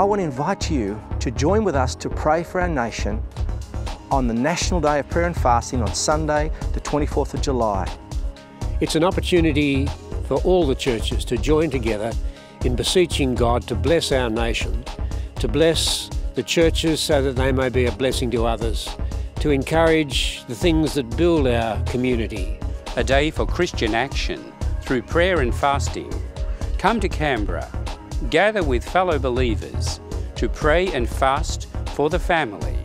I want to invite you to join with us to pray for our nation on the National Day of Prayer and Fasting on Sunday, the 24th of July. It's an opportunity for all the churches to join together in beseeching God to bless our nation, to bless the churches so that they may be a blessing to others, to encourage the things that build our community. A day for Christian action through prayer and fasting. Come to Canberra, gather with fellow believers to pray and fast for the family,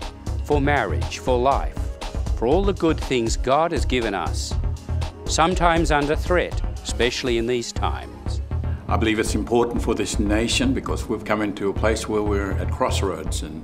for marriage, for life, for all the good things God has given us, sometimes under threat, especially in these times. I believe it's important for this nation because we've come into a place where we're at crossroads in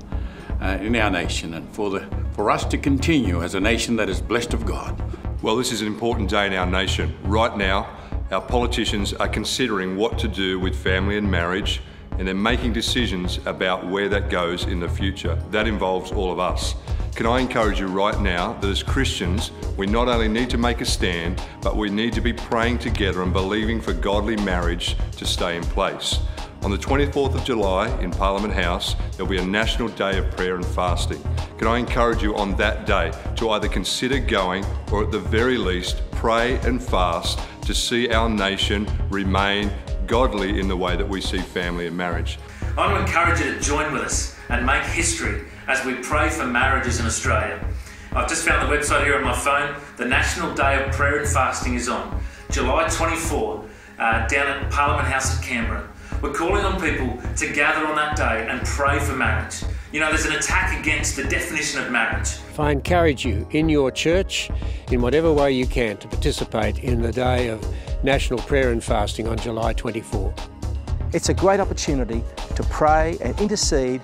our nation, and for us to continue as a nation that is blessed of God. Well, this is an important day in our nation. Right now, our politicians are considering what to do with family and marriage, and they're making decisions about where that goes in the future. That involves all of us. Can I encourage you right now that as Christians, we not only need to make a stand, but we need to be praying together and believing for godly marriage to stay in place. On the 24th of July in Parliament House, there'll be a National Day of Prayer and Fasting. Can I encourage you on that day to either consider going or at the very least pray and fast to see our nation remain godly in the way that we see family and marriage. I want to encourage you to join with us and make history as we pray for marriages in Australia. I've just found the website here on my phone. The National Day of Prayer and Fasting is on July 24 down at Parliament House at Canberra. We're calling on people to gather on that day and pray for marriage. You know, there's an attack against the definition of marriage. I encourage you in your church, in whatever way you can, to participate in the day of National Prayer and Fasting on July 24. It's a great opportunity to pray and intercede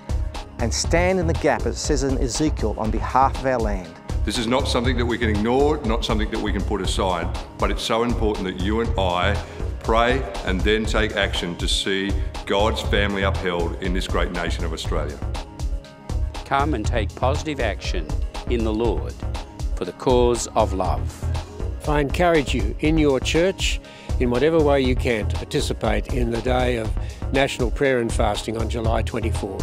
and stand in the gap, as it says in Ezekiel, on behalf of our land. This is not something that we can ignore, not something that we can put aside, but it's so important that you and I pray and then take action to see God's family upheld in this great nation of Australia. Come and take positive action in the Lord for the cause of love. I encourage you in your church, in whatever way you can, to participate in the day of National Prayer and Fasting on July 24.